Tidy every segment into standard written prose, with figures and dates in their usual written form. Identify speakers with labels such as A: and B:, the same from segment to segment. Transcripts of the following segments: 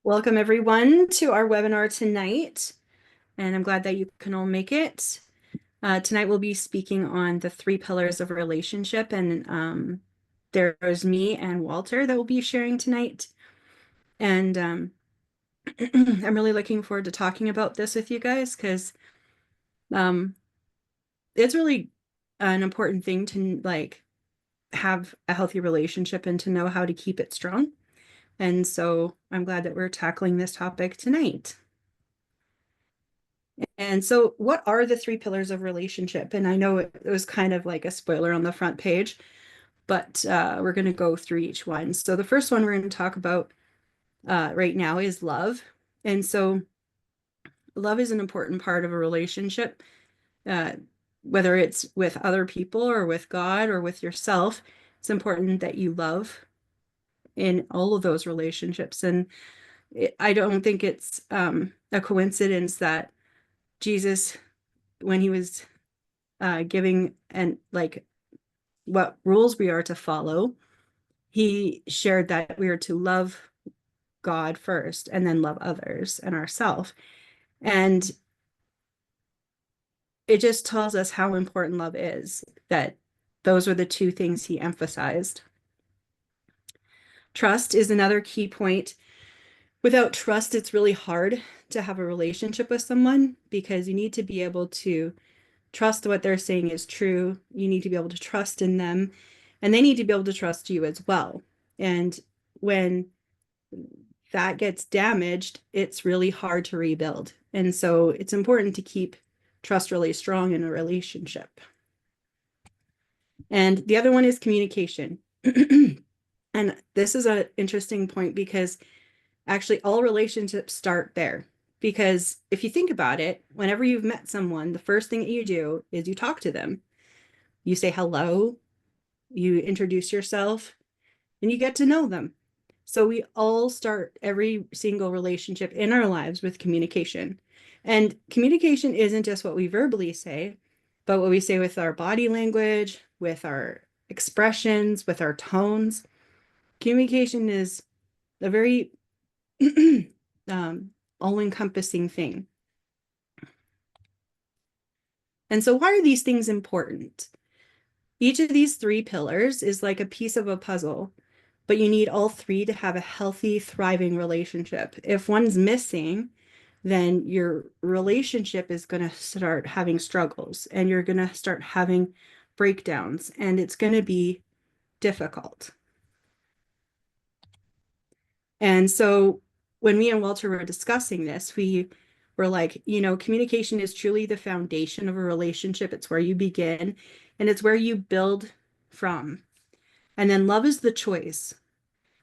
A: Welcome everyone to our webinar tonight, and I'm glad that you can all make it. Tonight we'll be speaking on the three pillars of a relationship, and there's me and Walter that will be sharing tonight. And I'm really looking forward to talking about this with you guys because um, it's really an important thing to have a healthy relationship and to know how to keep it strong. And so I'm glad that we're tackling this topic tonight. And so, what are the three pillars of relationship? And I know it was kind of like a spoiler on the front page, but we're going to go through each one. So, the first one we're going to talk about right now is love. And so, love is an important part of a relationship, uh, whether it's with other people or with God or with yourself. It's important that you love in all of those relationships. And I don't think it's a coincidence that Jesus, when he was giving and like what rules we are to follow, he shared that we are to love God first and then love others and ourselves. And it just tells us how important love is, that those were the two things he emphasized. Trust is another key point. Without trust, it's really hard to have a relationship with someone because you need to be able to trust what they're saying is true. You need to be able to trust in them, and they need to be able to trust you as well. And when that gets damaged, it's really hard to rebuild. And so it's important to keep trust really strong in a relationship. And the other one is communication. And this is an interesting point because actually all relationships start there. Because if you think about it, whenever you've met someone, the first thing that you do is you talk to them. You say hello, you introduce yourself, and you get to know them. So we all start every single relationship in our lives with communication. And communication isn't just what we verbally say, but what we say with our body language, with our expressions, with our tones. Communication is a very all-encompassing thing. And so why are these things important? Each of these three pillars is like a piece of a puzzle, but you need all three to have a healthy, thriving relationship. If one's missing, then your relationship is going to start having struggles and you're going to start having breakdowns, and it's going to be difficult. And so when me and Walter were discussing this, we were like, communication is truly the foundation of a relationship. It's where you begin and it's where you build from. And then love is the choice.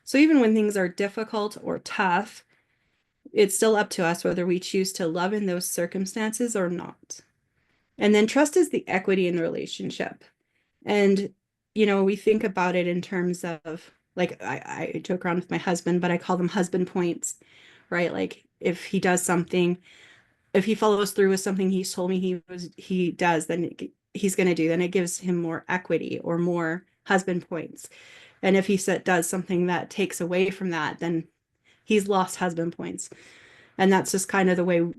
A: So even when things are difficult or tough, it's still up to us whether we choose to love in those circumstances or not. And then trust is the equity in the relationship. And, we think about it in terms of like I joke around with my husband, but I call them husband points, right? Like if he does something, if he follows through with something he's told me he does, then he's going to do, then it gives him more equity or more husband points. And if he does something that takes away from that, then he's lost husband points. And that's just kind of the way,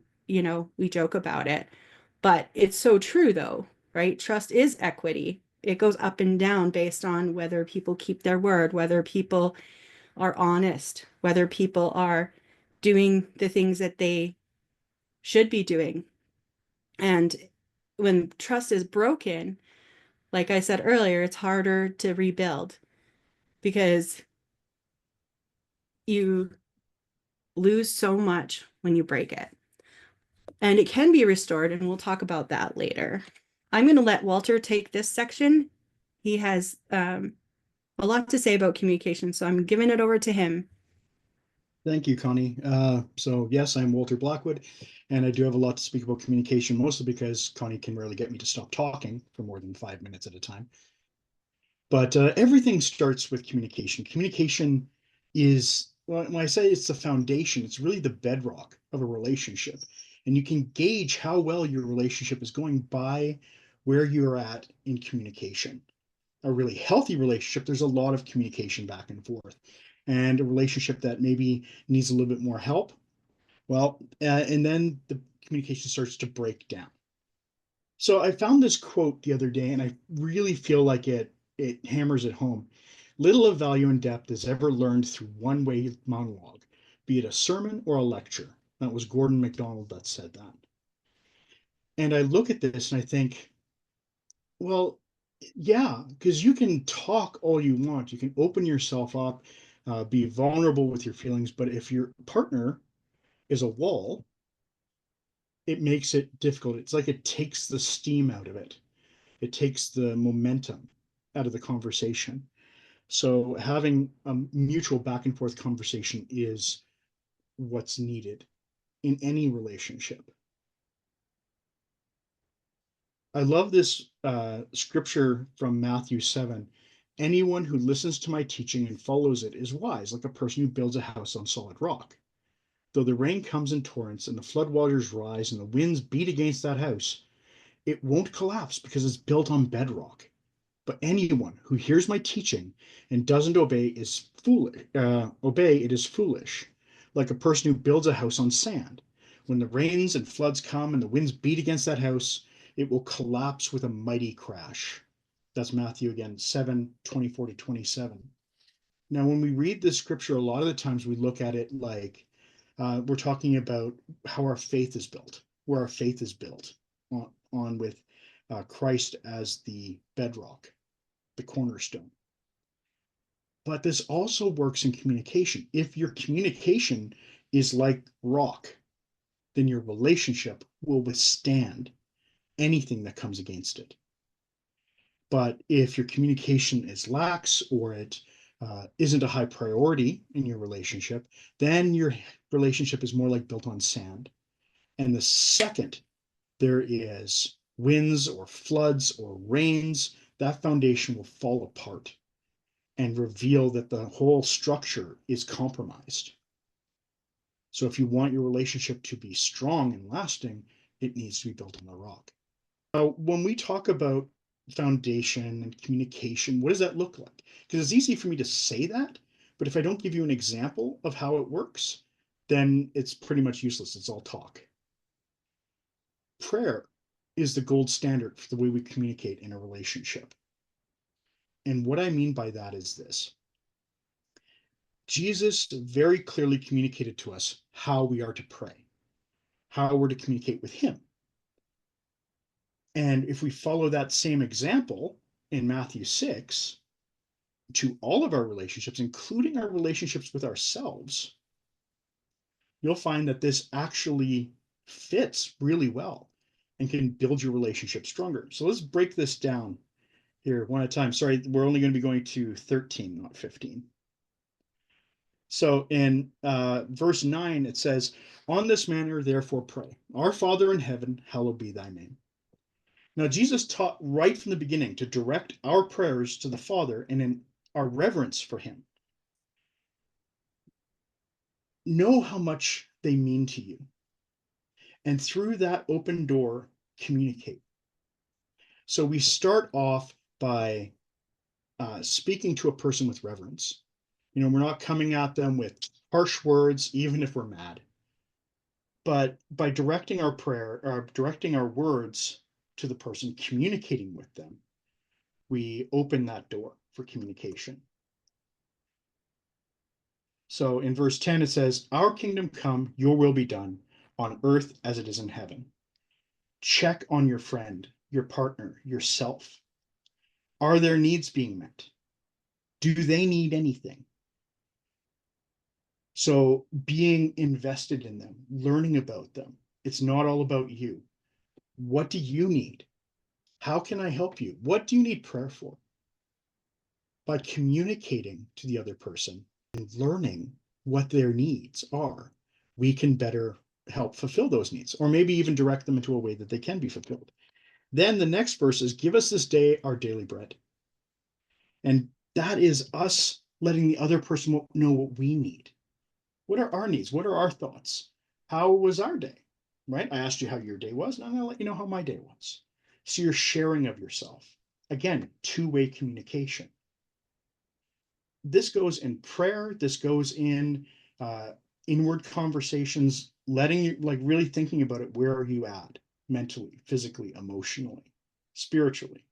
A: we joke about it. But it's so true though, right? Trust is equity. It goes up and down based on whether people keep their word, whether people are honest, whether people are doing the things that they should be doing. And when trust is broken, like I said earlier, it's harder to rebuild because you lose so much when you break it. And it can be restored, and we'll talk about that later. I'm going to let Walter take this section. He has a lot to say about communication, so I'm giving it over to him.
B: Thank you, Connie. So yes, I'm Walter Blackwood, and I do have a lot to speak about communication, mostly because Connie can rarely get me to stop talking for more than 5 minutes at a time. But everything starts with communication. Communication is, well, when I say it's the foundation, it's really the bedrock of a relationship. And you can gauge how well your relationship is going by where you're at in communication. A really healthy relationship, there's a lot of communication back and forth. and a relationship that maybe needs a little bit more help. Well, and then the communication starts to break down. So I found this quote the other day, and I really feel like it hammers it home. Little of value and depth is ever learned through one-way monologue, be it a sermon or a lecture. That was Gordon MacDonald that said that. And I look at this and I think, well, yeah, because you can talk all you want, you can open yourself up, be vulnerable with your feelings, but if your partner is a wall, it makes it difficult. It's like it takes the steam out of it. It takes the momentum out of the conversation. So having a mutual back and forth conversation is what's needed in any relationship. I love this scripture from Matthew 7. Anyone who listens to my teaching and follows it is wise, like a person who builds a house on solid rock. Though the rain comes in torrents and the floodwaters rise and the winds beat against that house, it won't collapse because it's built on bedrock. But anyone who hears my teaching and doesn't obey is foolish. It is foolish, like a person who builds a house on sand. When the rains and floods come and the winds beat against that house, it will collapse with a mighty crash. That's Matthew again, 7:24-27. Now, when we read this scripture, a lot of the times we look at it like we're talking about how our faith is built, where our faith is built on with Christ as the bedrock, the cornerstone. But this also works in communication. If your communication is like rock, then your relationship will withstand anything that comes against it. But if your communication is lax or it isn't a high priority in your relationship, then your relationship is more like built on sand. And the second there is winds or floods or rains, that foundation will fall apart and reveal that the whole structure is compromised. So if you want your relationship to be strong and lasting, it needs to be built on the rock. When we talk about foundation and communication, what does that look like? Because it's easy for me to say that, but if I don't give you an example of how it works, then it's pretty much useless. It's all talk. Prayer is the gold standard for the way we communicate in a relationship. And what I mean by that is this. Jesus very clearly communicated to us how we are to pray, how we're to communicate with him. And if we follow that same example in Matthew 6 to all of our relationships, including our relationships with ourselves, you'll find that this actually fits really well and can build your relationship stronger. So let's break this down here one at a time. Sorry, we're only going to be going to 13, not 15. So in verse 9, it says, on this manner, therefore, pray. Our Father in heaven, hallowed be thy name. Now, Jesus taught right from the beginning to direct our prayers to the Father and in our reverence for him. Know how much they mean to you. And through that open door, communicate. So we start off by speaking to a person with reverence. You know, we're not coming at them with harsh words, even if we're mad. But by directing our prayer or directing our words to the person, communicating with them, we open that door for communication. So in verse 10, it says, our kingdom come, your will be done on earth as it is in heaven. Check on your friend, your partner, yourself. Are their needs being met? Do they need anything? So being invested in them, learning about them. It's not all about you. What do you need? How can I help you? What do you need prayer for? By communicating to the other person and learning what their needs are, we can better help fulfill those needs, or maybe even direct them into a way that they can be fulfilled. Then the next verse is, give us this day our daily bread. And that is us letting the other person know what we need. What are our needs? What are our thoughts? How was our day? Right? I asked you how your day was, and I'm going to let you know how my day was. So you're sharing of yourself. Again, two-way communication. this goes in prayer, this goes in inward conversations, letting you, like, really thinking about it. Where are you at mentally, physically, emotionally, spiritually?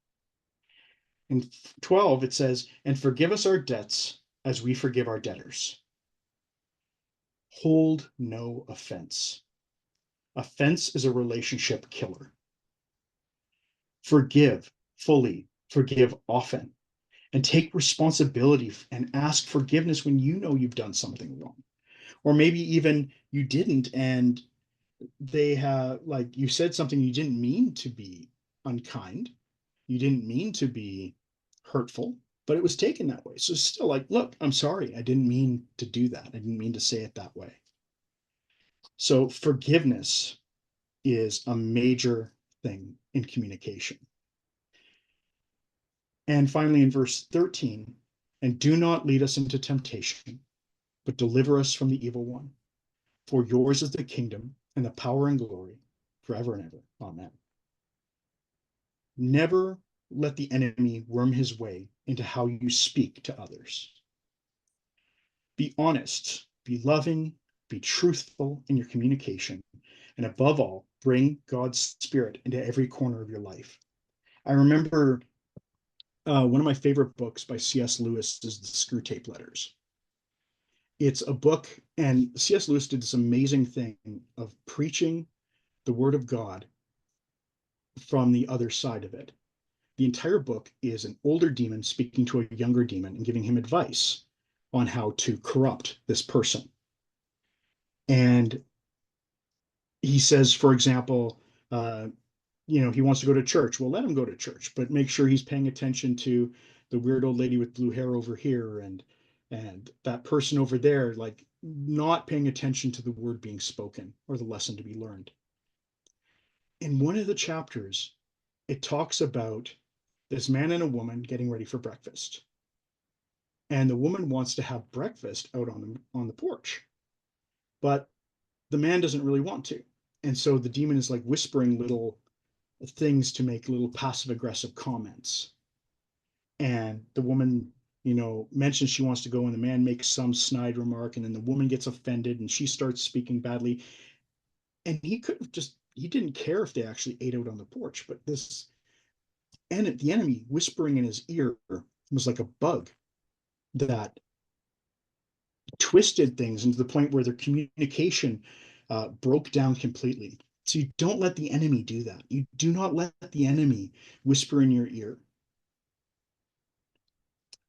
B: In 12, it says, and forgive us our debts as we forgive our debtors. Hold no offense. Offense is a relationship killer. Forgive fully, forgive often, and take responsibility and ask forgiveness when you know you've done something wrong. Or maybe even you didn't, and they have, like, you said something you didn't mean to be unkind, you didn't mean to be hurtful, but it was taken that way. So still, like, look, I'm sorry, I didn't mean to do that, I didn't mean to say it that way. So forgiveness is a major thing in communication. And finally, in verse 13, and do not lead us into temptation, but deliver us from the evil one. For yours is the kingdom and the power and glory forever and ever. Amen. Never let the enemy worm his way into how you speak to others. Be honest, be loving, be truthful in your communication, and above all, bring God's Spirit into every corner of your life. I remember one of my favorite books by C.S. Lewis is The Screwtape Letters. It's a book, and C.S. Lewis did this amazing thing of preaching the Word of God from the other side of it. The entire book is an older demon speaking to a younger demon and giving him advice on how to corrupt this person. And he says, for example, he wants to go to church. Well, let him go to church, but make sure he's paying attention to the weird old lady with blue hair over here and that person over there, like, not paying attention to the word being spoken or the lesson to be learned. In one of the chapters, it talks about this man and a woman getting ready for breakfast. And the woman wants to have breakfast out on the porch, but the man doesn't really want to. And so the demon is like whispering little things to make little passive aggressive comments. And the woman, mentions she wants to go, and the man makes some snide remark, and then the woman gets offended and she starts speaking badly. And he didn't care if they actually ate out on the porch, but the enemy whispering in his ear was like a bug that twisted things into the point where their communication broke down completely. So you don't let the enemy do that. You do not let the enemy whisper in your ear.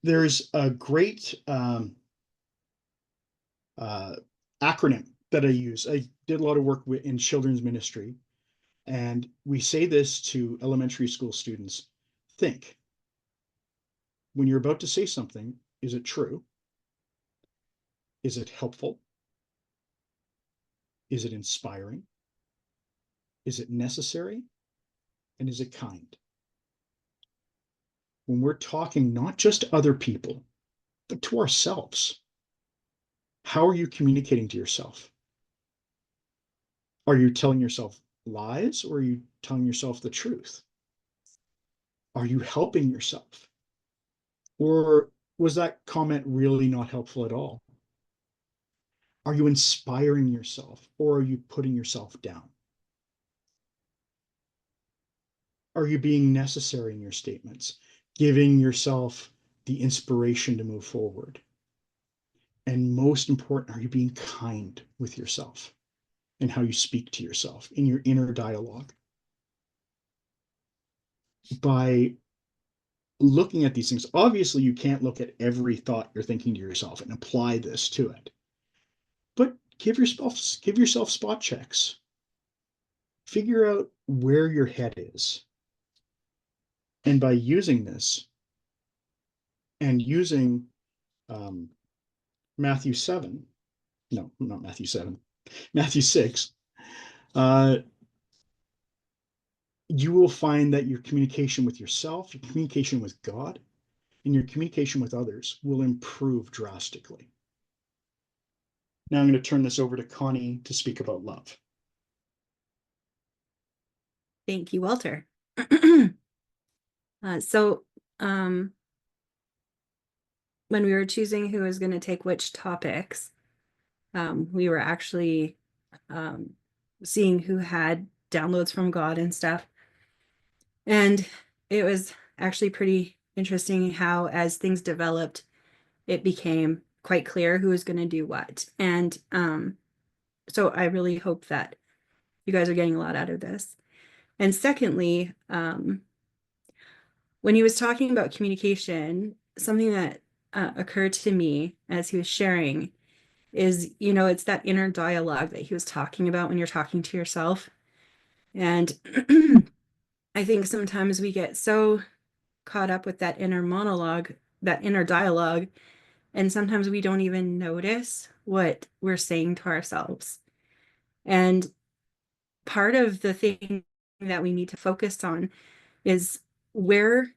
B: There's a great acronym that I use. I did a lot of work in children's ministry, and we say this to elementary school students. Think. When you're about to say something, is it true? Is it helpful? Is it inspiring? Is it necessary? And is it kind? When we're talking not just to other people, but to ourselves, how are you communicating to yourself? Are you telling yourself lies, or are you telling yourself the truth? Are you helping yourself? Or was that comment really not helpful at all? Are you inspiring yourself, or are you putting yourself down? Are you being necessary in your statements, giving yourself the inspiration to move forward? And most important, are you being kind with yourself and how you speak to yourself in your inner dialogue? By looking at these things, obviously you can't look at every thought you're thinking to yourself and apply this to it. But give yourself spot checks. Figure out where your head is. And by using this and using Matthew 7, no, not Matthew 7, Matthew 6, you will find that your communication with yourself, your communication with God, and your communication with others will improve drastically. Now I'm going to turn this over to Connie to speak about love.
A: Thank you, Walter. So when we were choosing who was going to take which topics, we were actually seeing who had downloads from God and stuff. And it was actually pretty interesting how, as things developed, it became quite clear who was going to do what. And so I really hope that you guys are getting a lot out of this. And secondly, when he was talking about communication, something that occurred to me as he was sharing is, it's that inner dialogue that he was talking about when you're talking to yourself. And I think sometimes we get so caught up with that inner monologue, that inner dialogue, and sometimes we don't even notice what we're saying to ourselves. And part of the thing that we need to focus on is where,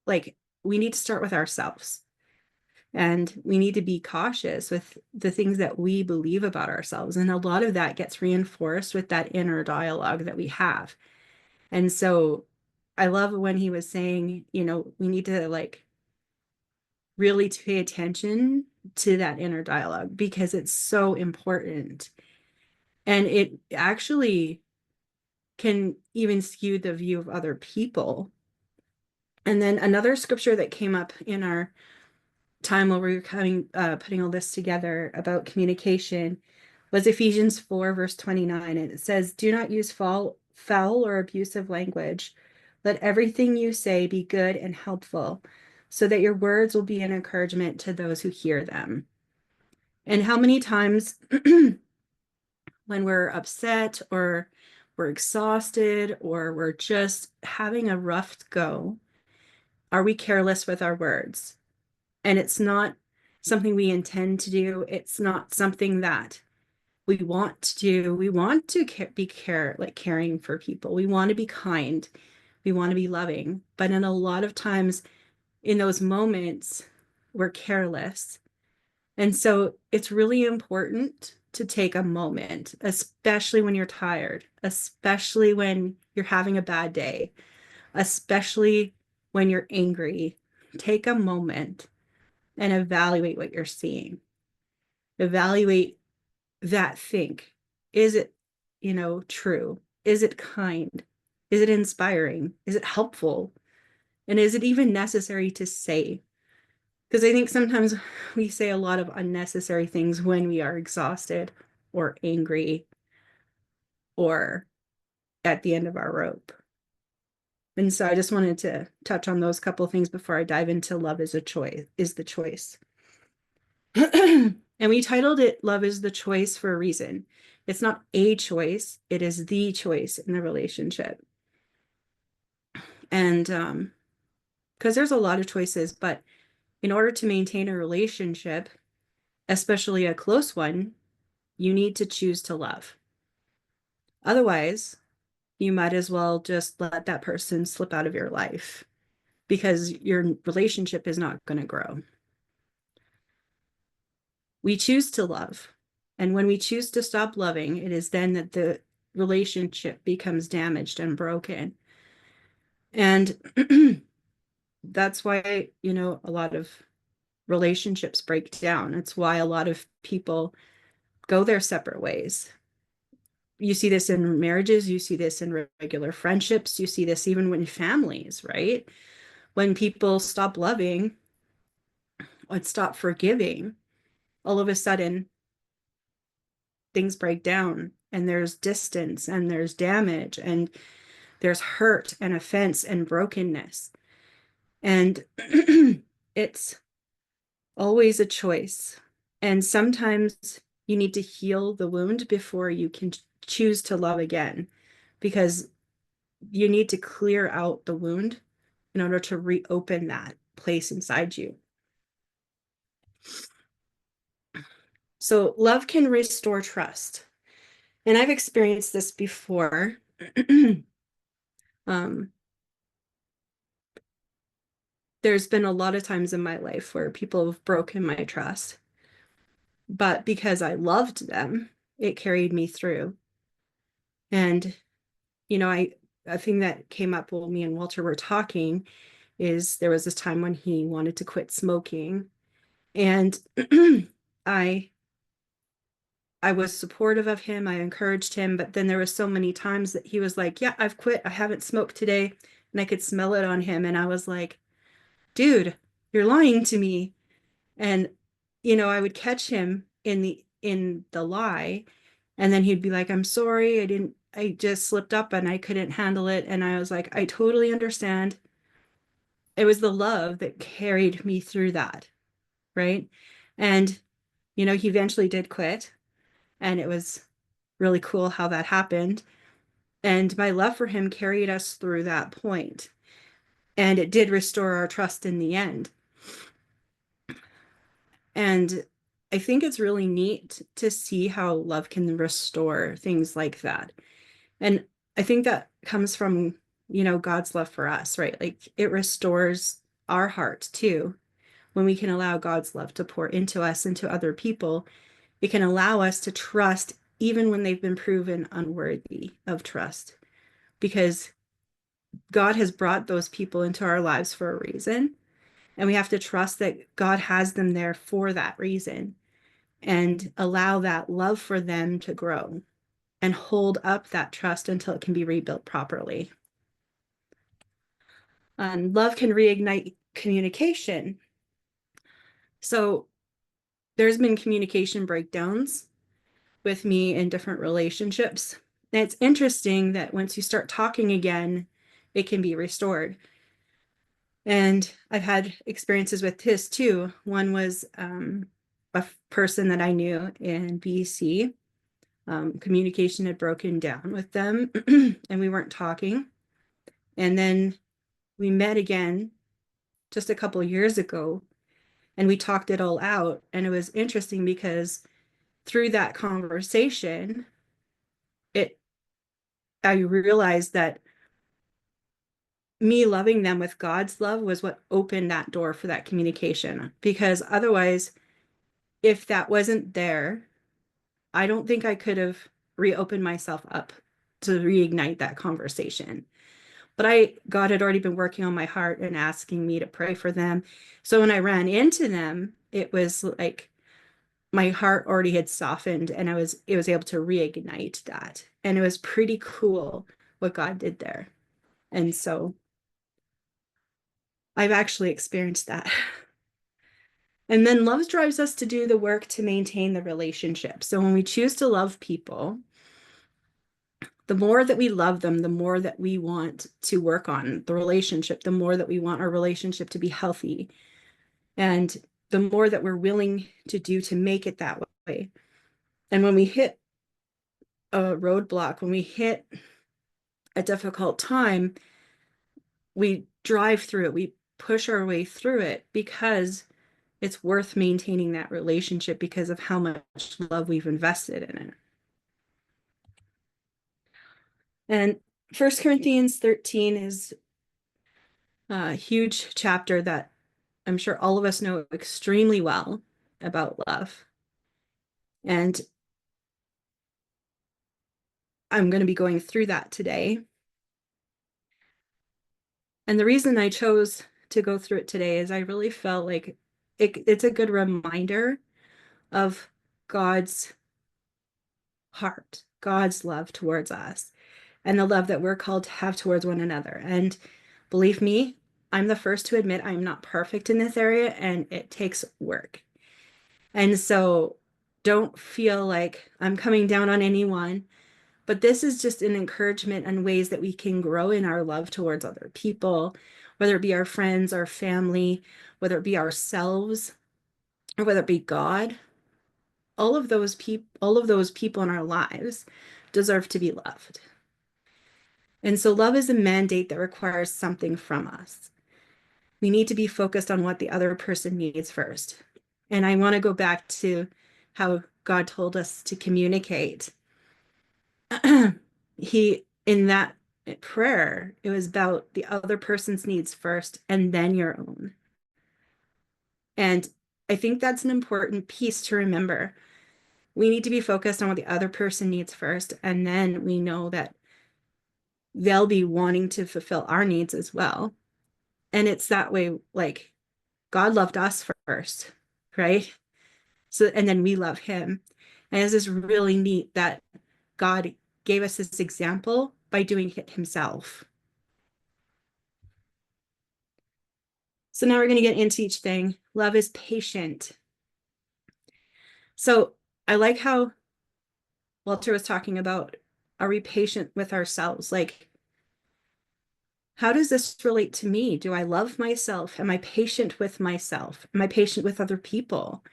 A: like, we need to start with ourselves. And we need to be cautious with the things that we believe about ourselves. And a lot of that gets reinforced with that inner dialogue that we have. And so I love when he was saying, we need to really pay attention to that inner dialogue because it's so important. And it actually can even skew the view of other people. And then another scripture that came up in our time while we were putting all this together about communication was Ephesians 4, verse 29. And it says, "Do not use foul or abusive language. Let everything you say be good and helpful, so that your words will be an encouragement to those who hear them." And how many times when we're upset or we're exhausted or we're just having a rough go, are we careless with our words? And it's not something we intend to do. It's not something that we want to do. We want to be caring for people. We want to be kind. We want to be loving. But in a lot of times in those moments, we're careless. And so it's really important to take a moment, especially when you're tired, especially when you're having a bad day, especially when you're angry. Take a moment and evaluate what you're seeing. Evaluate that think. Is it, true? Is it kind? Is it inspiring? Is it helpful? And is it even necessary to say? Because I think sometimes we say a lot of unnecessary things when we are exhausted or angry or at the end of our rope. And so I just wanted to touch on those couple of things before I dive into love is a choice, is the choice. And we titled it Love is the Choice for a reason. It's not a choice, it is the choice in the relationship. And because there's a lot of choices, but in order to maintain a relationship, especially a close one, you need to choose to love. Otherwise, you might as well just let that person slip out of your life because your relationship is not going to grow. We choose to love. And when we choose to stop loving, it is then that the relationship becomes damaged and broken. And that's why, a lot of relationships break down. It's why a lot of people go their separate ways. You see this in marriages, you see this in regular friendships, you see this even when families, right? When people stop loving or stop forgiving, all of a sudden things break down and there's distance and there's damage and there's hurt and offense and brokenness. And it's always a choice. And sometimes you need to heal the wound before you can choose to love again, because you need to clear out the wound in order to reopen that place inside you. So love can restore trust. And I've experienced this before. There's been a lot of times in my life where people have broken my trust. But because I loved them, it carried me through. And, a thing that came up while me and Walter were talking is there was this time when he wanted to quit smoking. And I I was supportive of him. I encouraged him, but then there was so many times that he was like, "Yeah, I've quit. I haven't smoked today." And I could smell it on him. And I was like, "Dude, you're lying to me." And I would catch him in the lie, and then he'd be like, "I'm sorry. I just slipped up and I couldn't handle it." And I was like, "I totally understand." It was the love that carried me through that, right? And he eventually did quit, and it was really cool how that happened. And my love for him carried us through that point, and it did restore our trust in the end. And I think it's really neat to see how love can restore things like that. And I think that comes from, God's love for us, right? Like it restores our heart too. When we can allow God's love to pour into us and to other people, it can allow us to trust even when they've been proven unworthy of trust, because God has brought those people into our lives for a reason. And we have to trust that God has them there for that reason, and allow that love for them to grow and hold up that trust until it can be rebuilt properly. And love can reignite communication. So there's been communication breakdowns with me in different relationships. And it's interesting that once you start talking again, it can be restored. And I've had experiences with this too. One was a person that I knew in BC. Communication had broken down with them and we weren't talking. And then we met again just a couple of years ago, and we talked it all out. And it was interesting because through that conversation, it I realized that me loving them with God's love was what opened that door for that communication. Because otherwise, if that wasn't there, I don't think I could have reopened myself up to reignite that conversation. But God had already been working on my heart and asking me to pray for them. So when I ran into them, it was like my heart already had softened, and it was able to reignite that. And it was pretty cool what God did there. And so I've actually experienced that. And then love drives us to do the work to maintain the relationship. So when we choose to love people, the more that we love them, the more that we want to work on the relationship, the more that we want our relationship to be healthy, and the more that we're willing to do to make it that way. And when we hit a roadblock, when we hit a difficult time, we drive through it, we push our way through it, because it's worth maintaining that relationship because of how much love we've invested in it. And 1 Corinthians 13 is a huge chapter that I'm sure all of us know extremely well about love. And I'm going to be going through that today. And the reason I chose to go through it today is I really felt like it's a good reminder of God's heart, God's love towards us, and the love that we're called to have towards one another. And believe me, I'm the first to admit I'm not perfect in this area, and it takes work. And so don't feel like I'm coming down on anyone, but this is just an encouragement and ways that we can grow in our love towards other people, whether it be our friends, our family, whether it be ourselves, or whether it be God. All of those people in our lives deserve to be loved. And so love is a mandate that requires something from us. We need to be focused on what the other person needs first. And I want to go back to how God told us to communicate. In that prayer, it was about the other person's needs first and then your own. And I think that's an important piece to remember. We need to be focused on what the other person needs first, and then we know that they'll be wanting to fulfill our needs as well. And it's that way, like God loved us first. right? So, and then we love him. And it's just really neat that God gave us this example by doing it himself. So now we're going to get into each thing. Love is patient. So I like how Walter was talking about, are we patient with ourselves? Like, how does this relate to me? Do I love myself? Am I patient with myself? Am I patient with other people?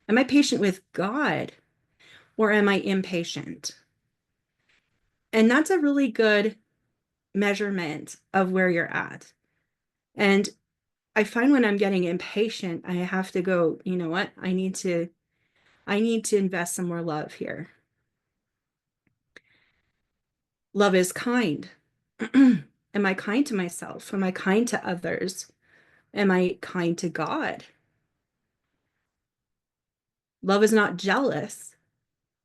A: Am I patient with God? Or am I impatient? And that's a really good measurement of where you're at. And I find when I'm getting impatient, I have to go, you know what? I need to invest some more love here. Love is kind. Am I kind to myself? Am I kind to others? Am I kind to God? Love is not jealous.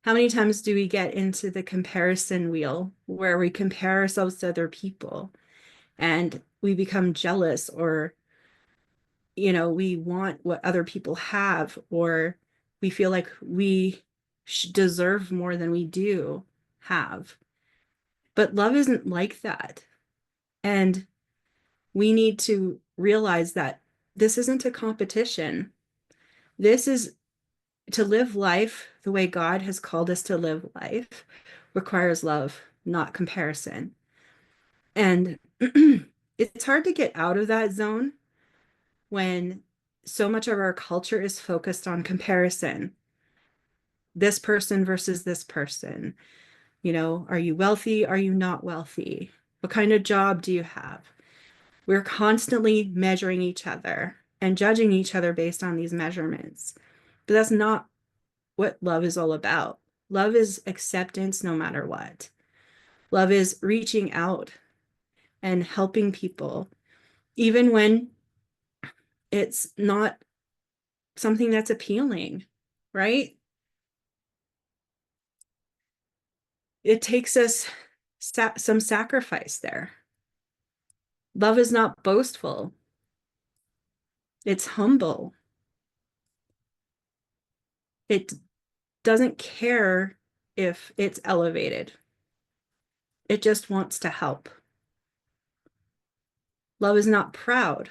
A: How many times do we get into the comparison wheel where we compare ourselves to other people and we become jealous, or, we want what other people have, or we feel like we deserve more than we do have. But love isn't like that. And we need to realize that this isn't a competition. This is to live life the way God has called us to live life requires love, not comparison. And it's hard to get out of that zone when so much of our culture is focused on comparison. This person versus this person. Are you wealthy? Are you not wealthy? What kind of job do you have? We're constantly measuring each other and judging each other based on these measurements. But that's not what love is all about. Love is acceptance no matter what. Love is reaching out and helping people, even when it's not something that's appealing, right? It takes us some sacrifice there. Love is not boastful, it's humble. It doesn't care if it's elevated, it just wants to help. Love is not proud.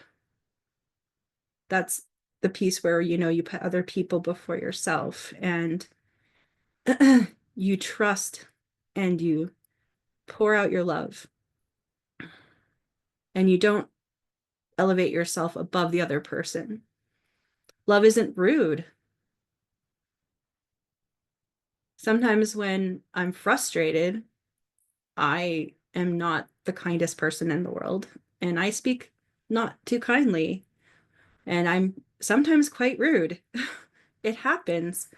A: That's the piece where, you put other people before yourself, and you trust and you pour out your love, and you don't elevate yourself above the other person. Love isn't rude. Sometimes when I'm frustrated, I am not the kindest person in the world, and I speak not too kindly, and I'm sometimes quite rude. It happens.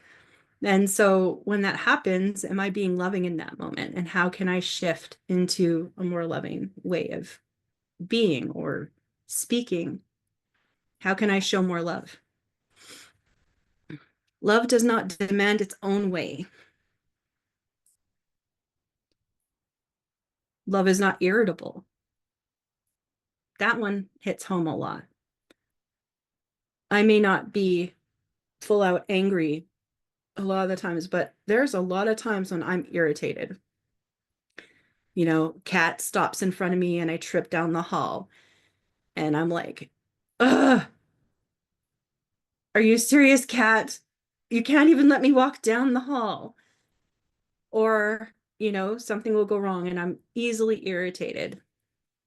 A: And so when that happens, am I being loving in that moment? And how can I shift into a more loving way of being or speaking? How can I show more love? Love does not demand its own way. Love is not irritable. That one hits home a lot. I may not be full out angry a lot of the times, but there's a lot of times when I'm irritated. Cat stops in front of me and I trip down the hall, and I'm like, ugh, are you serious, Cat? You can't even let me walk down the hall. Or, something will go wrong and I'm easily irritated.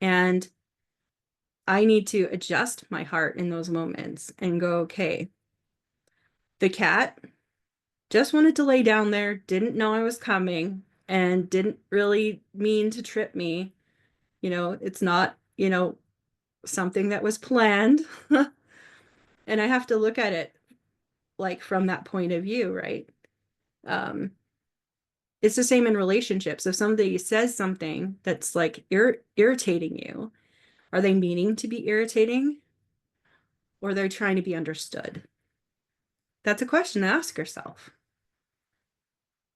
A: And I need to adjust my heart in those moments and go, okay, the cat just wanted to lay down there, didn't know I was coming, and didn't really mean to trip me. It's not, something that was planned. And I have to look at it like from that point of view, right? Um, it's the same in relationships. If somebody says something that's like irritating you, are they meaning to be irritating, or they're trying to be understood? That's a question to ask yourself.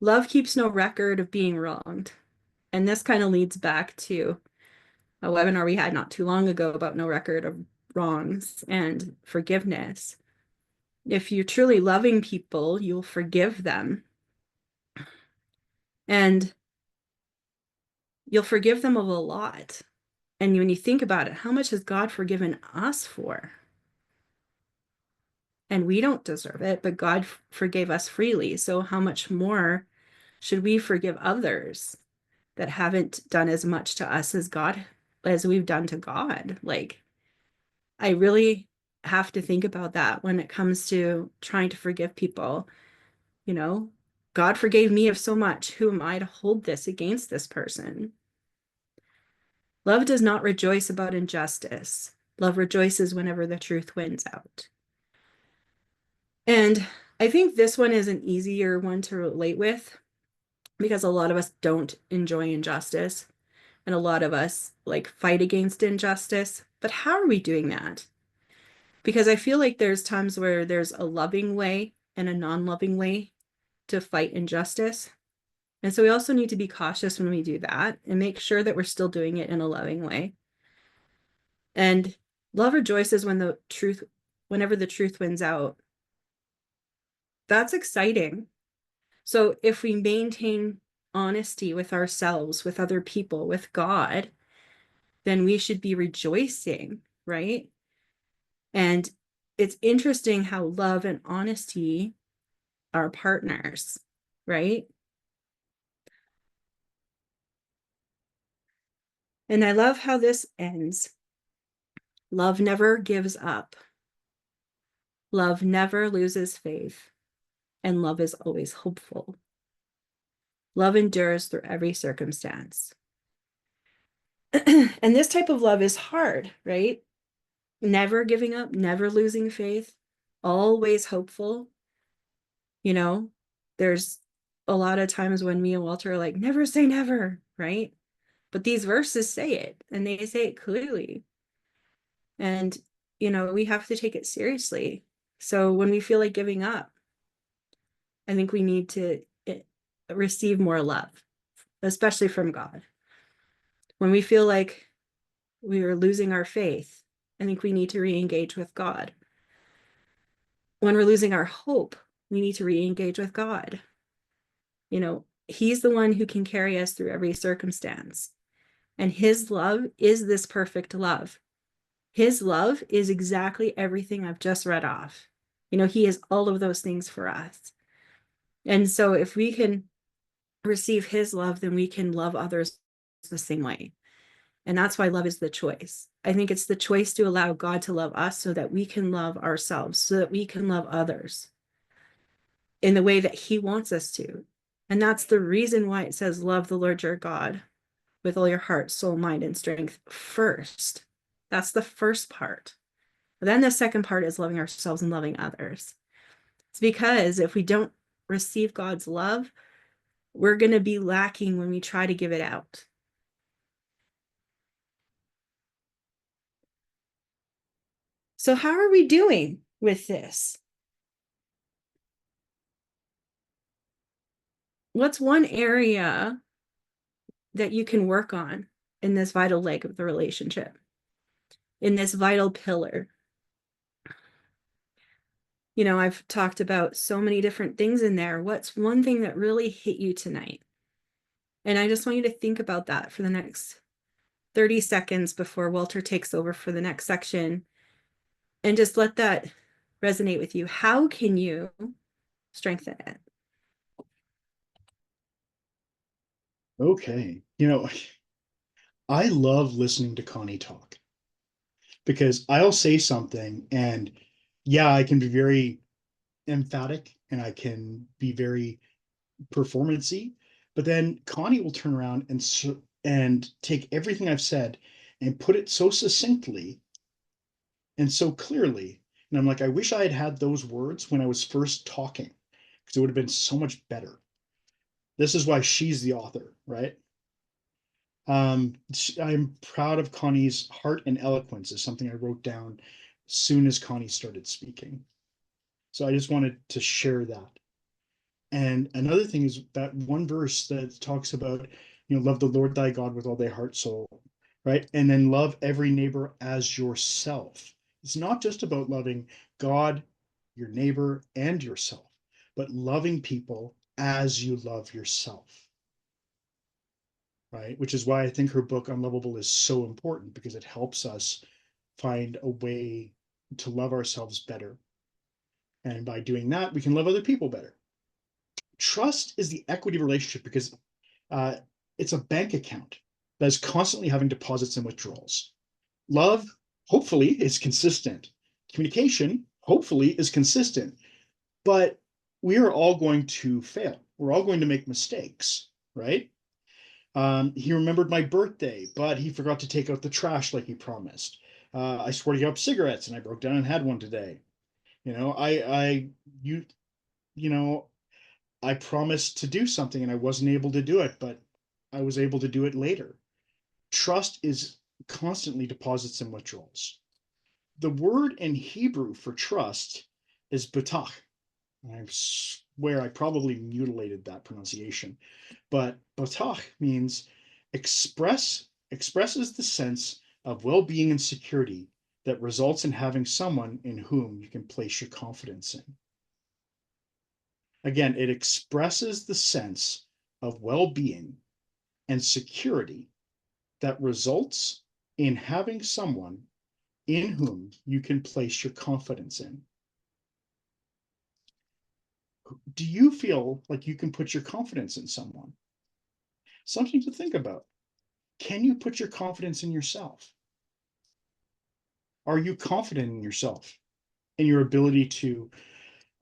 A: Love keeps no record of being wronged. And this kind of leads back to a webinar we had not too long ago about no record of wrongs and forgiveness. If you're truly loving people, you'll forgive them. And you'll forgive them of a lot. And when you think about it, how much has God forgiven us for? And we don't deserve it, but God forgave us freely. So how much more should we forgive others that haven't done as much to us as we've done to God? Like, I really have to think about that when it comes to trying to forgive people. You know, God forgave me of so much. Who am I to hold this against this person? Love does not rejoice about injustice. Love rejoices whenever the truth wins out. And I think this one is an easier one to relate with because a lot of us don't enjoy injustice and a lot of us like fight against injustice. But how are we doing that? Because I feel like there's times where there's a loving way and a non-loving way to fight injustice. And so we also need to be cautious when we do that and make sure that we're still doing it in a loving way. And love rejoices whenever the truth wins out. That's exciting. So if we maintain honesty with ourselves, with other people, with God, then we should be rejoicing, right? And it's interesting how love and honesty are partners, right? And I love how this ends. Love never gives up. Love never loses faith. And love is always hopeful. Love endures through every circumstance. And this type of love is hard, right? Never giving up, never losing faith, always hopeful. You know, there's a lot of times when me and Walter are like, never say never, right? But these verses say it, and they say it clearly. And, we have to take it seriously. So when we feel like giving up, I think we need to receive more love, especially from God. When we feel like we are losing our faith, I think we need to re-engage with God. When we're losing our hope, we need to re-engage with God. He's the one who can carry us through every circumstance. And his love is this perfect love. His love is exactly everything I've just read off. He is all of those things for us. And so if we can receive his love, then we can love others the same way. And that's why love is the choice. I think it's the choice to allow God to love us so that we can love ourselves, so that we can love others in the way that he wants us to. And that's the reason why it says, love the Lord your God with all your heart, soul, mind, and strength first. That's the first part. But then the second part is loving ourselves and loving others. It's because if we don't receive God's love, we're going to be lacking when we try to give it out. So how are we doing with this? What's one area that you can work on in this vital leg of the relationship, in this vital pillar? I've talked about so many different things in there. What's one thing that really hit you tonight? And I just want you to think about that for the next 30 seconds before Walter takes over for the next section, and just let that resonate with you. How can you strengthen it?
B: Okay. I love listening to Connie talk because I'll say something and yeah, I can be very emphatic and I can be very performancy, but then Connie will turn around and take everything I've said and put it so succinctly and so clearly. And I'm like, I wish I had had those words when I was first talking because it would have been so much better. This is why she's the author, right? I'm proud of Connie's heart and eloquence is something I wrote down as soon as Connie started speaking. So I just wanted to share that. And another thing is that one verse that talks about, love the Lord thy God with all thy heart, soul, right? And then love every neighbor as yourself. It's not just about loving God your neighbor, and yourself, but loving people as you love yourself. Right? Which is why I think her book Unlovable is so important, because it helps us find a way to love ourselves better. And by doing that, we can love other people better. Trust is the equity relationship because uh, it's a bank account that is constantly having deposits and withdrawals. Love, hopefully, is consistent. Communication, hopefully, is consistent. But we are all going to fail. We're all going to make mistakes, right? He remembered my birthday, but he forgot to take out the trash like he promised. I swore to give up cigarettes, and I broke down and had one today. You know, you, you know, I promised to do something and I wasn't able to do it, but I was able to do it later. Trust is constantly deposits and withdrawals. The word in Hebrew for trust is batach. I swear I probably mutilated that pronunciation, but batach means expresses the sense of well-being and security that results in having someone in whom you can place your confidence in. Again, it expresses the sense of well-being and security that results in having someone in whom you can place your confidence in. Do you feel like you can put your confidence in someone? Something to think about. Can you put your confidence in yourself? Are you confident in yourself, in your ability to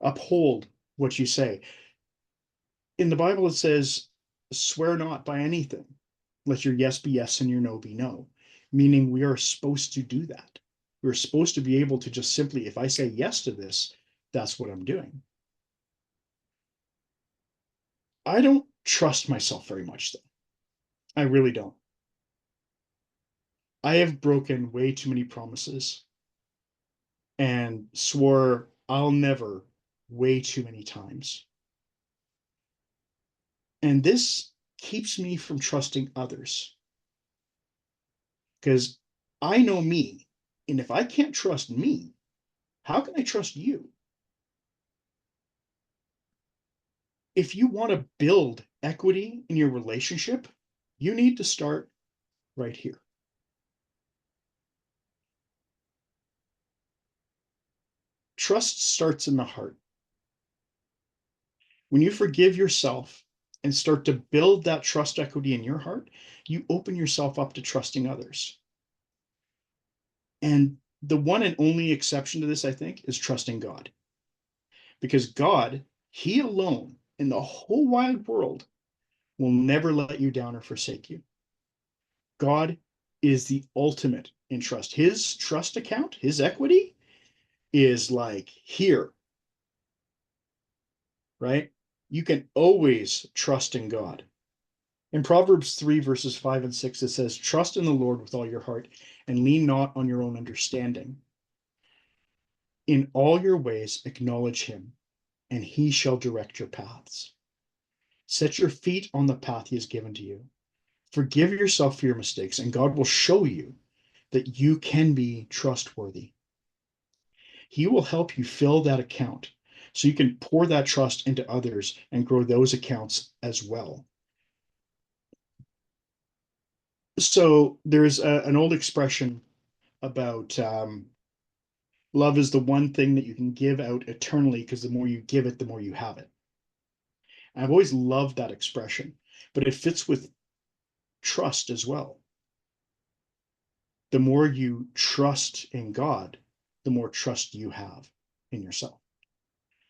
B: uphold what you say? In the Bible, it says, swear not by anything. Let your yes be yes and your no be no. Meaning we are supposed to do that. We're supposed to be able to just simply, if I say yes to this, that's what I'm doing. I don't trust myself very much, though. I really don't. I have broken way too many promises and swore I'll never way too many times. And this keeps me from trusting others because I know me. And if I can't trust me, how can I trust you? If you want to build equity in your relationship, you need to start right here. Trust starts in the heart. When you forgive yourself and start to build that trust equity in your heart, you open yourself up to trusting others. And the one and only exception to this, I think, is trusting God. Because God, He alone in the whole wide world, will never let you down or forsake you. God is the ultimate in trust. His trust account, his equity is like here, right? You can always trust in God. In Proverbs 3, verses 5 and 6, it says, trust in the Lord with all your heart and lean not on your own understanding. In all your ways, acknowledge him, and he shall direct your paths. Set your feet on the path he has given to you. Forgive yourself for your mistakes, and God will show you that you can be trustworthy. He will help you fill that account so you can pour that trust into others and grow those accounts as well. So there's an old expression about love is the one thing that you can give out eternally because the more you give it, the more you have it. And I've always loved that expression, but it fits with trust as well. The more you trust in God, the more trust you have in yourself.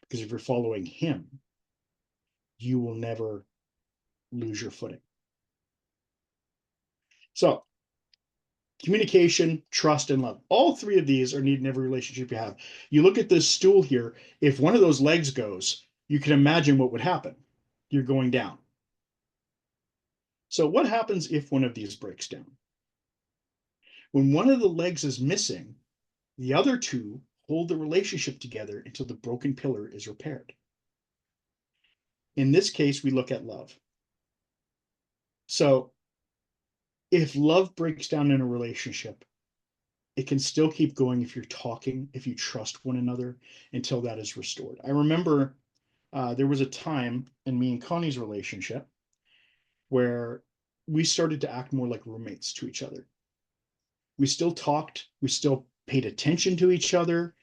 B: Because if you're following him, you will never lose your footing. So communication, trust, and love. All three of these are needed in every relationship you have. You look at this stool here, if one of those legs goes, you can imagine what would happen. You're going down. So what happens if one of these breaks down? When one of the legs is missing, the other two hold the relationship together until the broken pillar is repaired. In this case, we look at love. So if love breaks down in a relationship, it can still keep going if you're talking, if you trust one another until that is restored. I remember there was a time in me and Connie's relationship where we started to act more like roommates to each other. We still talked, we still paid attention to each other,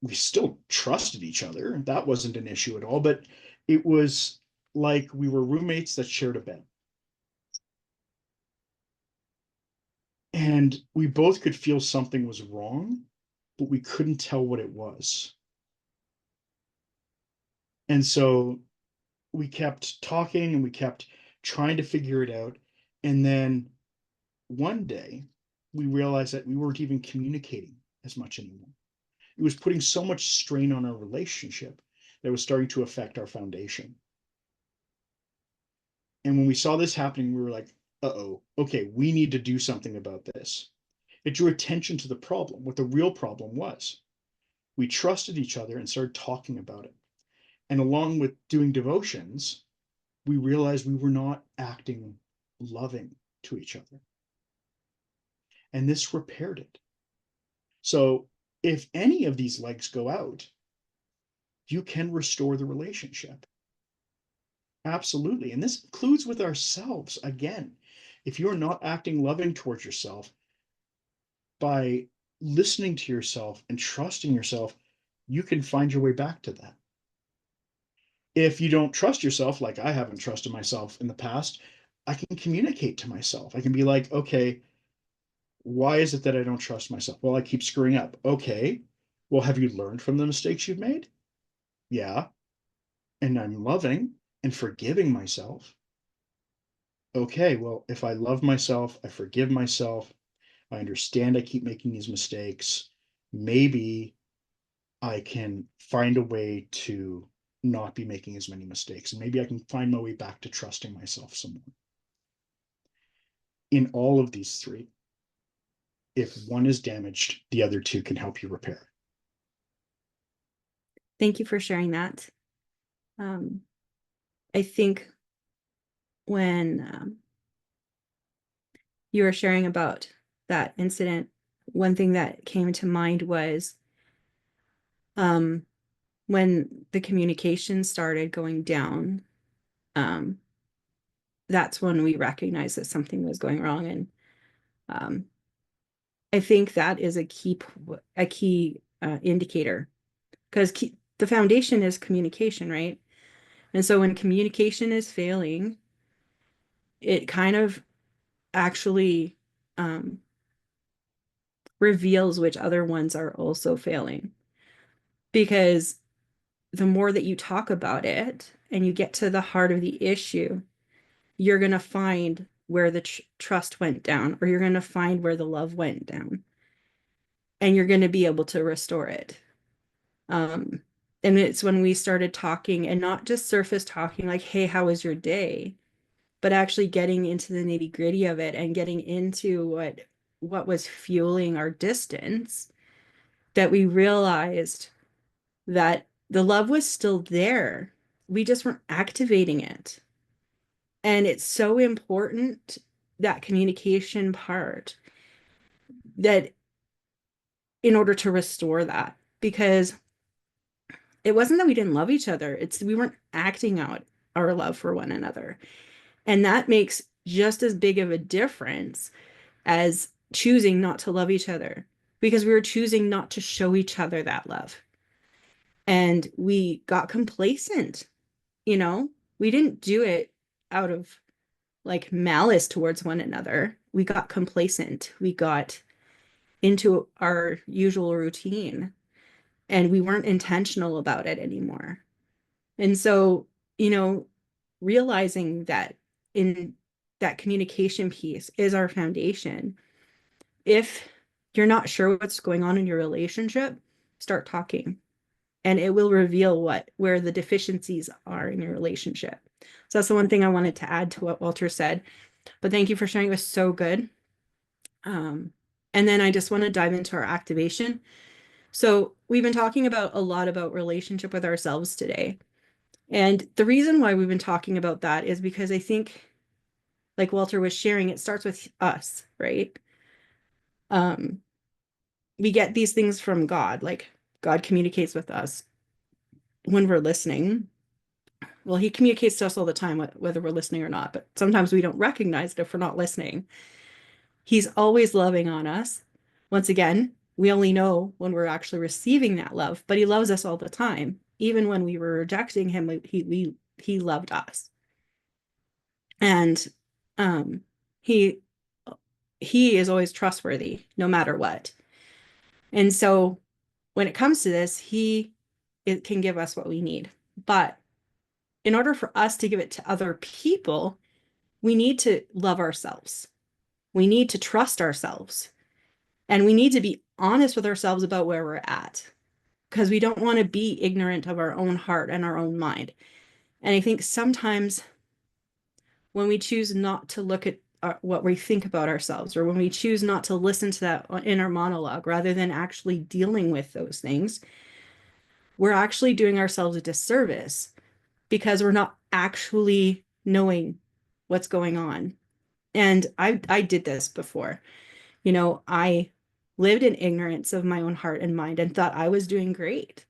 B: we still trusted each other. That wasn't an issue at all, but it was like we were roommates that shared a bed. And we both could feel something was wrong, but we couldn't tell what it was. And so we kept talking and we kept trying to figure it out. And then one day we realized that we weren't even communicating as much anymore. It was putting so much strain on our relationship that was starting to affect our foundation. And when we saw this happening, we were like, uh-oh, okay, we need to do something about this. It drew attention to the problem, what the real problem was. We trusted each other and started talking about it. And along with doing devotions, we realized we were not acting loving to each other. And this repaired it. So if any of these legs go out, you can restore the relationship. Absolutely. And this includes with ourselves. Again, if you're not acting loving towards yourself, by listening to yourself and trusting yourself, you can find your way back to that. If you don't trust yourself, like I haven't trusted myself in the past, I can communicate to myself. I can be like, okay, why is it that I don't trust myself? Well, I keep screwing up. Okay, well, have you learned from the mistakes you've made? Yeah. And I'm loving and forgiving myself. Okay, well, if I love myself, I forgive myself, I understand I keep making these mistakes, maybe I can find a way to not be making as many mistakes. And maybe I can find my way back to trusting myself some more. In all of these three, if one is damaged, the other two can help you repair.
A: Thank you for sharing that. Um, I think when you were sharing about that incident, one thing that came to mind was um, when the communication started going down, um, that's when we recognized that something was going wrong. And um, I think that is a key indicator, because the foundation is communication, right? And so when communication is failing, it kind of actually um, reveals which other ones are also failing. Because the more that you talk about it and you get to the heart of the issue, you're going to find where the trust went down, or you're going to find where the love went down, and you're going to be able to restore it. Um, and it's when we started talking, and not just surface talking like, hey, how was your day? But actually getting into the nitty gritty of it and getting into what was fueling our distance, that we realized that the love was still there. We just weren't activating it. And it's so important, that communication part, that in order to restore that, because it wasn't that we didn't love each other, it's we weren't acting out our love for one another. And that makes just as big of a difference as choosing not to love each other, because we were choosing not to show each other that love. And we got complacent, you know? We didn't do it out of like malice towards one another. We got complacent. We got into our usual routine, and we weren't intentional about it anymore. And so, you know, realizing that in that communication piece is our foundation. If you're not sure what's going on in your relationship, start talking, and it will reveal where the deficiencies are in your relationship. So that's the one thing I wanted to add to what Walter said. But thank you for sharing. It was so good. Um, and then I just want to dive into our activation. So we've been talking about a lot about relationship with ourselves today. And the reason why we've been talking about that is because I think, like Walter was sharing, it starts with us, right? Um, we get these things from God, like God communicates with us when we're listening. Well, he communicates to us all the time, whether we're listening or not, but sometimes we don't recognize it if we're not listening. He's always loving on us. Once again, we only know when we're actually receiving that love, but he loves us all the time. Even when we were rejecting him, he loved us. And um he he is always trustworthy no matter what. And so when it comes to this, it can give us what we need. But in order for us to give it to other people, we need to love ourselves. We need to trust ourselves. And we need to be honest with ourselves about where we're at, because we don't want to be ignorant of our own heart and our own mind. And I think sometimes when we choose not to look at what we think about ourselves, or when we choose not to listen to that inner monologue rather than actually dealing with those things, we're actually doing ourselves a disservice because we're not actually knowing what's going on. And I did this before. I lived in ignorance of my own heart and mind and thought I was doing great.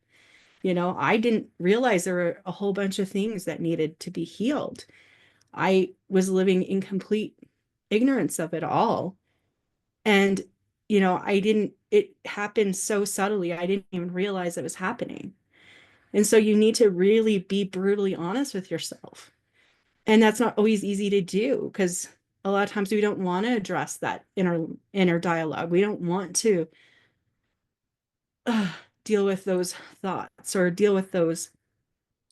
A: I didn't realize there were a whole bunch of things that needed to be healed. I was living in complete ignorance of it all. And, it happened so subtly, I didn't even realize it was happening. And so you need to really be brutally honest with yourself. And that's not always easy to do because a lot of times we don't want to address that inner dialogue. We don't want to deal with those thoughts or deal with those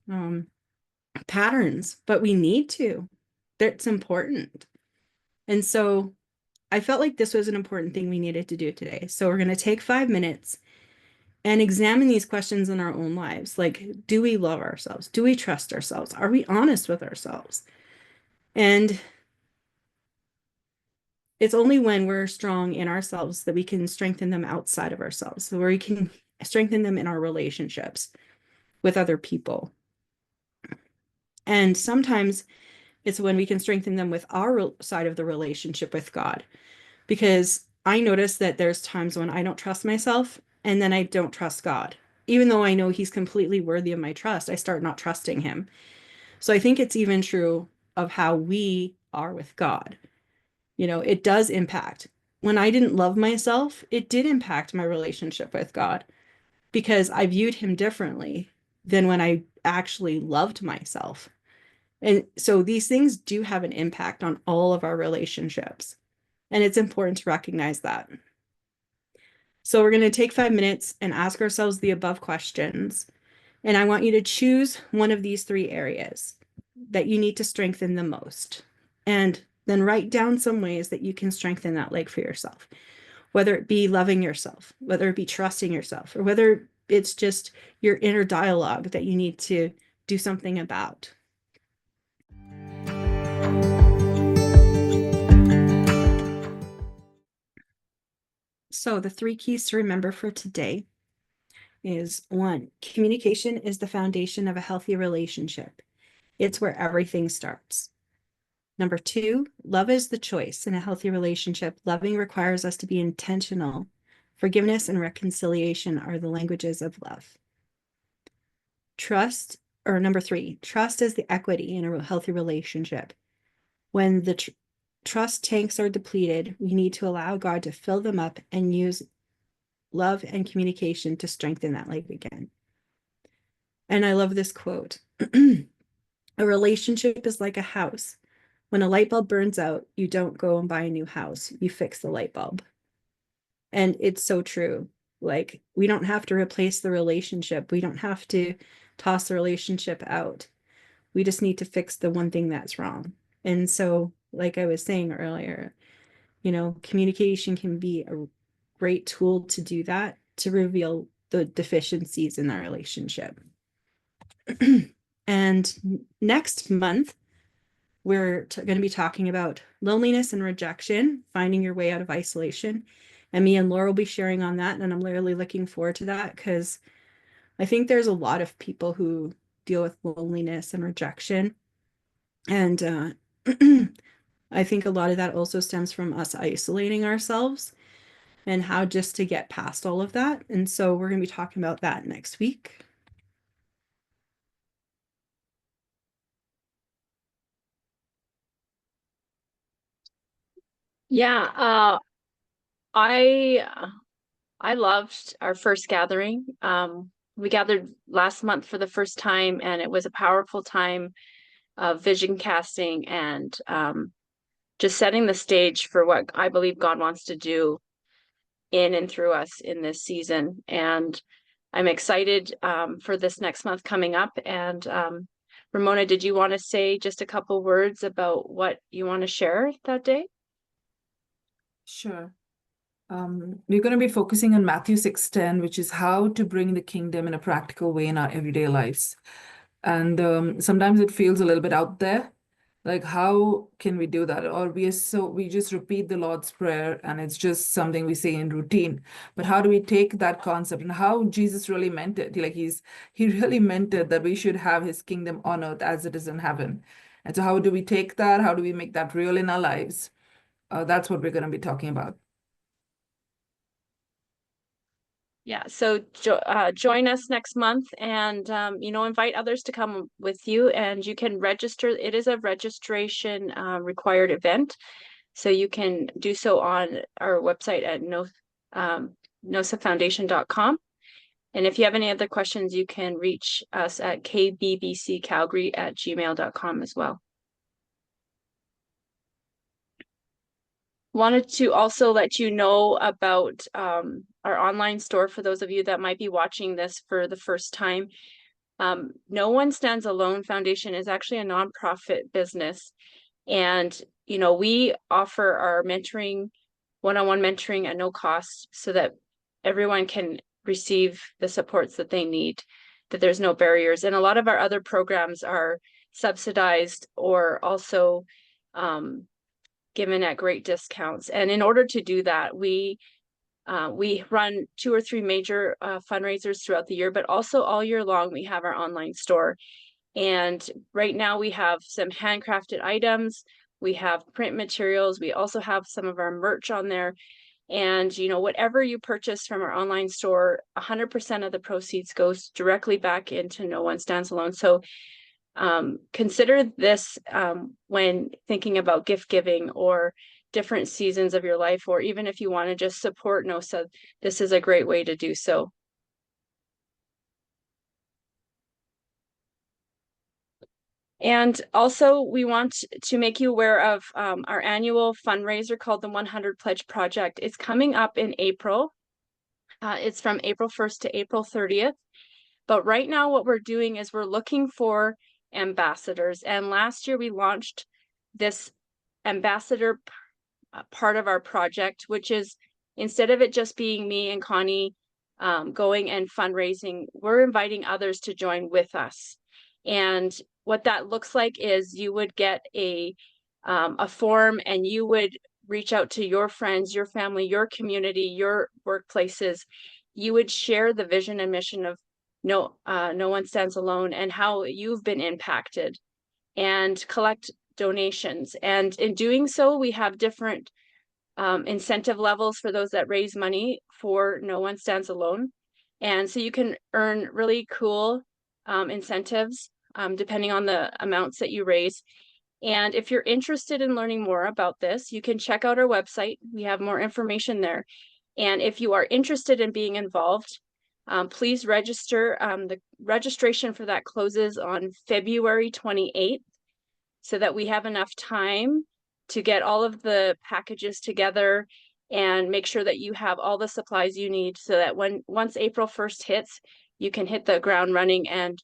A: um, patterns, but we need to. That's important. And so I felt like this was an important thing we needed to do today. So we're going to take 5 minutes and examine these questions in our own lives. Like, do we love ourselves? Do we trust ourselves? Are we honest with ourselves? And it's only when we're strong in ourselves that we can strengthen them outside of ourselves, so where we can strengthen them in our relationships with other people. And sometimes it's when we can strengthen them with our side of the relationship with God. Because I notice that there's times when I don't trust myself and then I don't trust God. Even though I know he's completely worthy of my trust, I start not trusting him. So I think it's even true of how we are with God. It does impact. When I didn't love myself, it did impact my relationship with God because I viewed him differently than when I actually loved myself. And so these things do have an impact on all of our relationships. And it's important to recognize that. So we're going to take 5 minutes and ask ourselves the above questions. And I want you to choose one of these 3 areas that you need to strengthen the most. And then write down some ways that you can strengthen that leg for yourself, whether it be loving yourself, whether it be trusting yourself, or whether it's just your inner dialogue that you need to do something about. So the 3 keys to remember for today is 1, communication is the foundation of a healthy relationship. It's where everything starts. Number 2, love is the choice in a healthy relationship. Loving requires us to be intentional. Forgiveness and reconciliation are the languages of love. Number 3, trust is the equity in a healthy relationship. When the trust tanks are depleted, we need to allow God to fill them up and use love and communication to strengthen that leg again. And I love this quote. A relationship is like a house. When a light bulb burns out, you don't go and buy a new house. You fix the light bulb. And it's so true. Like, we don't have to replace the relationship. We don't have to toss the relationship out. We just need to fix the one thing that's wrong. And so, like I was saying earlier, communication can be a great tool to do that, to reveal the deficiencies in our relationship. And next month, we're going to be talking about loneliness and rejection, finding your way out of isolation. And me and Laura will be sharing on that. And I'm really looking forward to that because I think there's a lot of people who deal with loneliness and rejection. And I think a lot of that also stems from us isolating ourselves. and how just to get past all of that. And so we're going to be talking about that next week.
C: Yeah, I loved our first gathering. We gathered last month for the first time, and it was a powerful time of vision casting and just setting the stage for what I believe God wants to do in and through us in this season. And I'm excited for this next month coming up. And Ramona, did you want to say just a couple words about what you want to share that day?
D: Sure. We're going to be focusing on Matthew 6:10, which is how to bring the kingdom in a practical way in our everyday lives. And sometimes it feels a little bit out there. Like, how can we do that? Or we just repeat the Lord's Prayer and it's just something we say in routine. But how do we take that concept and how Jesus really meant it? Like he really meant it that we should have his kingdom on earth as it is in heaven. And so how do we take that? How do we make that real in our lives? That's what we're going to be talking about.
C: Yeah, so join us next month and, invite others to come with you, and you can register. It is a registration required event. So you can do so on our website at nosafoundation.com. And if you have any other questions, you can reach us at kbbccalgary@gmail.com as well. Wanted to also let you know about our online store for those of you that might be watching this for the first time. No One Stands Alone Foundation is actually a nonprofit business. And, we offer our mentoring, one-on-one mentoring at no cost so that everyone can receive the supports that they need, that there's no barriers. And a lot of our other programs are subsidized or also given at great discounts. And in order to do that, we run 2 or 3 major fundraisers throughout the year, but also all year long, we have our online store. And right now we have some handcrafted items, we have print materials, we also have some of our merch on there. And, whatever you purchase from our online store, 100% of the proceeds goes directly back into No One Stands Alone. So consider this when thinking about gift giving or different seasons of your life, or even if you want to just support NOSA, this is a great way to do so. And also, we want to make you aware of our annual fundraiser called the 100 Pledge Project. It's coming up in April. It's from April 1st to April 30th. But right now, what we're doing is we're looking for ambassadors. And last year, we launched this ambassador part of our project, which is instead of it just being me and Connie going and fundraising, we're inviting others to join with us. And what that looks like is you would get a form and you would reach out to your friends, your family, your community, your workplaces. You would share the vision and mission of No One Stands Alone and how you've been impacted, and collect donations. And in doing so, we have different incentive levels for those that raise money for No One Stands Alone. And so you can earn really cool incentives depending on the amounts that you raise. And if you're interested in learning more about this, you can check out our website. We have more information there. And if you are interested in being involved, please register. The registration for that closes on February 28th, so that we have enough time to get all of the packages together and make sure that you have all the supplies you need, so that once April 1st hits, you can hit the ground running and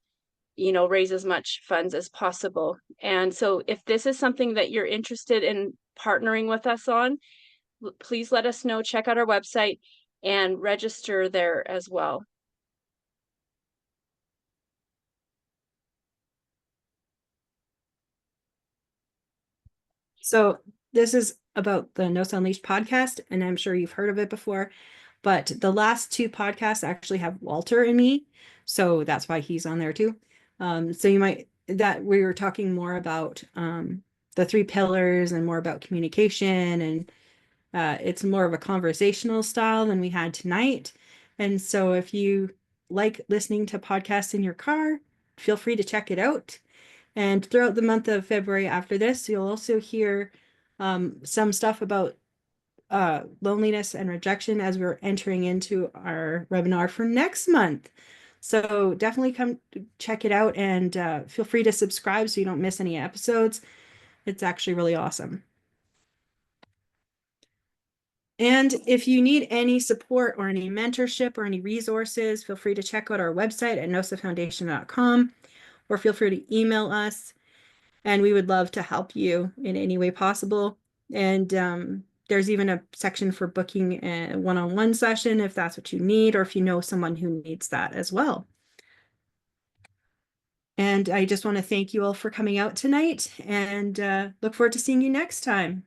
C: raise as much funds as possible. And so if this is something that you're interested in partnering with us on, please let us know. Check out our website and register there as well.
A: So this is about the NOSA Unleashed podcast, and I'm sure you've heard of it before, but the last 2 podcasts actually have Walter and me, so that's why he's on there too. So we were talking more about the 3 pillars and more about communication and It's more of a conversational style than we had tonight. And so if you like listening to podcasts in your car, feel free to check it out. And throughout the month of February after this, you'll also hear some stuff about loneliness and rejection as we're entering into our webinar for next month. So definitely come check it out, and feel free to subscribe so you don't miss any episodes. It's actually really awesome. And if you need any support or any mentorship or any resources, feel free to check out our website at nosafoundation.com, or feel free to email us, and we would love to help you in any way possible. And there's even a section for booking a one-on-one session if that's what you need, or if you know someone who needs that as well. And I just want to thank you all for coming out tonight, and look forward to seeing you next time.